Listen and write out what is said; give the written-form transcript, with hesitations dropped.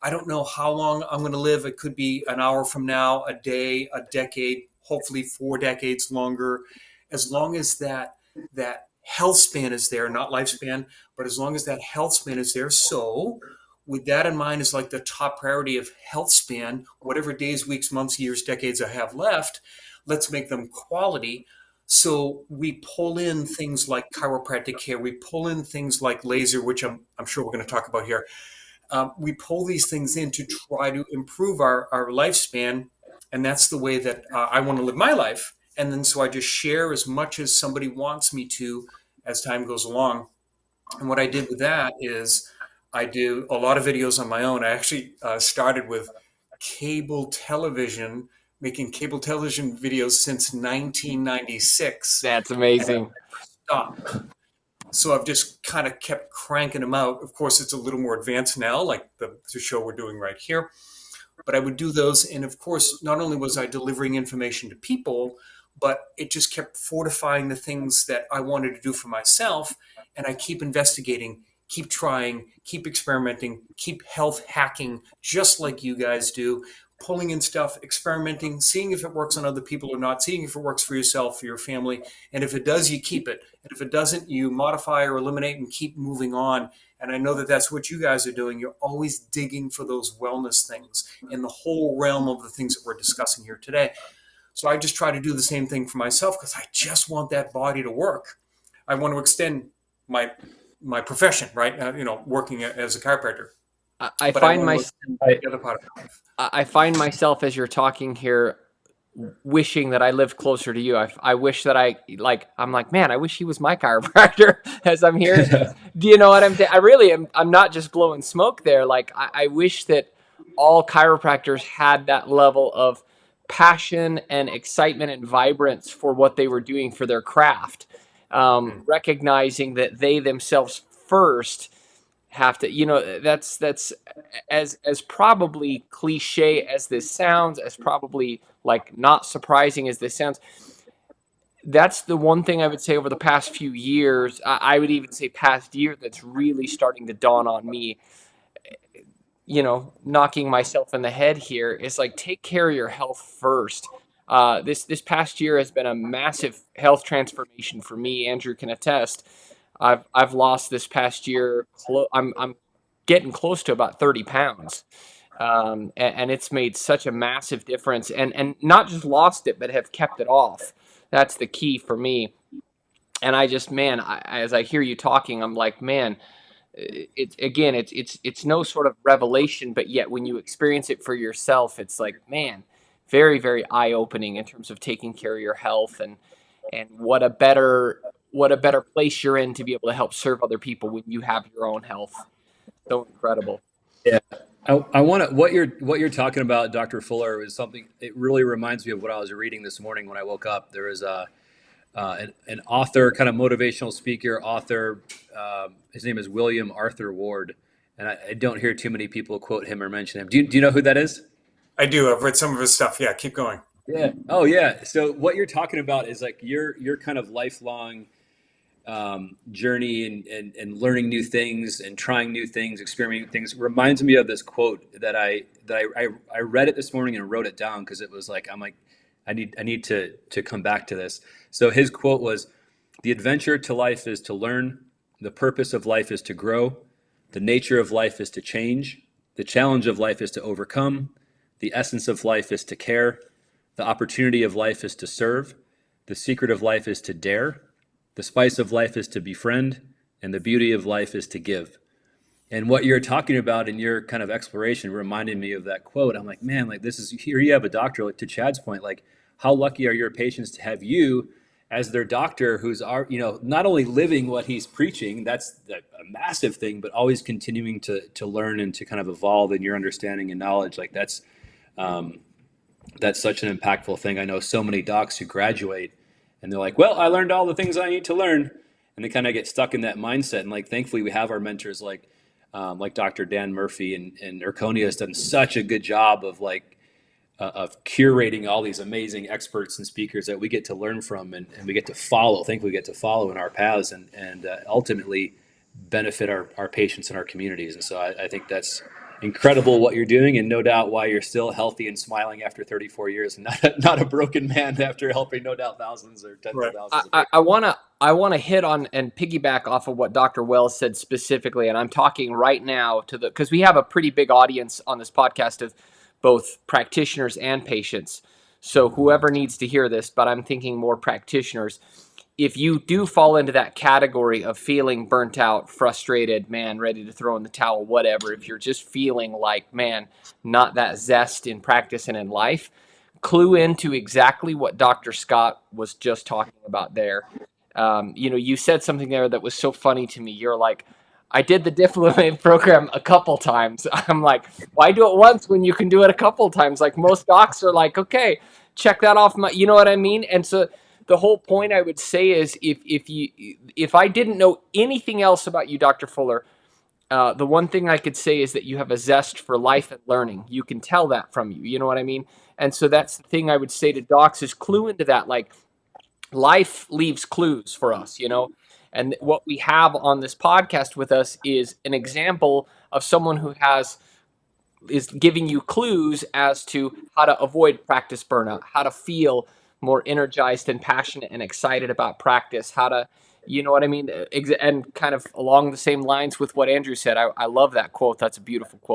I don't know how long I'm going to live. It could be an hour from now, a day, a decade, hopefully 4 decades longer. As long as that health span is there, not lifespan, but as long as that health span is there. So, with that in mind, is like the top priority of health span, whatever days, weeks, months, years, decades I have left, let's make them quality. So we pull in things like chiropractic care, we pull in things like laser, which I'm sure we're going to talk about here. We pull these things in to try to improve our lifespan. And that's the way that I want to live my life. And then so I just share as much as somebody wants me to as time goes along. And what I did with that is I do a lot of videos on my own. I actually started with cable television, making cable television videos since 1996. That's And I amazing. stopped. So I've just kind of kept cranking them out. Of course, it's a little more advanced now, like the show we're doing right here. But I would do those. And of course, not only was I delivering information to people, but it just kept fortifying the things that I wanted to do for myself. And I keep investigating, keep trying, keep experimenting, keep health hacking, just like you guys do, pulling in stuff, experimenting, seeing if it works on other people or not, seeing if it works for yourself, for your family. And if it does, you keep it. And if it doesn't, you modify or eliminate and keep moving on. And I know that that's what you guys are doing. You're always digging for those wellness things in the whole realm of the things that we're discussing here today. So I just try to do the same thing for myself because I just want that body to work. I want to extend my my profession, right? Working as a chiropractor, I but I find want to my extend the other part of my life. I find myself as you're talking here wishing that I lived closer to you. I wish that I'm like, man, I wish he was my chiropractor as I'm here. Do you know what I'm saying? I really am. I'm not just blowing smoke there. Like, I wish that all chiropractors had that level of passion and excitement and vibrance for what they were doing for their craft. Mm. Recognizing that they themselves first have to, that's as probably cliche as this sounds, as probably like not surprising as this sounds. That's the one thing I would say over the past few years, I would even say past year, that's really starting to dawn on me, knocking myself in the head here, is like, take care of your health first. This past year has been a massive health transformation for me. Andrew can attest. I've lost this past year. I'm getting close to about 30 pounds, and it's made such a massive difference. And not just lost it, but have kept it off. That's the key for me. And I just, man, as I hear you talking, I'm like, man, it's no sort of revelation, but yet when you experience it for yourself, it's like, man, very, very eye opening in terms of taking care of your health, and what a better place you're in to be able to help serve other people when you have your own health. So incredible. Yeah. I want to what you're talking about, Dr. Fuller, is something. It really reminds me of what I was reading this morning when I woke up. There was an author, kind of motivational speaker, author. His name is William Arthur Ward, and I don't hear too many people quote him or mention him. Do you know who that is? I do. I've read some of his stuff. Yeah, keep going. Yeah. Oh, yeah. So what you're talking about is like your kind of lifelong journey and learning new things and trying new things, experimenting things. Reminds me of this quote that I read it this morning and wrote it down because it was like, I'm like, I need to come back to this. So his quote was, "The adventure to life is to learn. The purpose of life is to grow. The nature of life is to change. The challenge of life is to overcome. The essence of life is to care. The opportunity of life is to serve. The secret of life is to dare. The spice of life is to befriend. And the beauty of life is to give." And what you're talking about in your kind of exploration reminded me of that quote. I'm like, man, like this is, here you have a doctor, like to Chad's point, like how lucky are your patients to have you as their doctor who's not only living what he's preaching, that's a massive thing, but always continuing to learn and to kind of evolve in your understanding and knowledge. Like that's such an impactful thing. I know so many docs who graduate and they're like, well, I learned all the things I need to learn. And they kind of get stuck in that mindset. And like, thankfully we have our mentors like Dr. Dan Murphy and Erconia has done such a good job of of curating all these amazing experts and speakers that we get to learn from and we get to follow. Thankfully, we get to follow in our paths and ultimately benefit our patients and our communities. And so I think incredible what you're doing, and no doubt why you're still healthy and smiling after 34 years, and not a broken man after helping no doubt thousands or tens of Right. thousands of I, people. I wanna hit on and piggyback off of what Dr. Wells said specifically, and I'm talking right now to the because we have a pretty big audience on this podcast of both practitioners and patients. So whoever needs to hear this, but I'm thinking more practitioners. If you do fall into that category of feeling burnt out, frustrated, man, ready to throw in the towel, whatever, if you're just feeling like, man, not that zest in practice and in life, clue into exactly what Dr. Scott was just talking about there. You said something there that was so funny to me. You're like, I did the Difflumane program a couple times. I'm like, why do it once when you can do it a couple times? Like most docs are like, okay, check that off my, you know what I mean? And so the whole point I would say is if I didn't know anything else about you, Dr. Fuller, the one thing I could say is that you have a zest for life and learning. You can tell that from you. You know what I mean? And so that's the thing I would say to docs is clue into that. Like life leaves clues for us, and what we have on this podcast with us is an example of someone who is giving you clues as to how to avoid practice burnout, how to feel more energized and passionate and excited about practice, how to, you know what I mean? And kind of along the same lines with what Andrew said. I love that quote. That's a beautiful quote.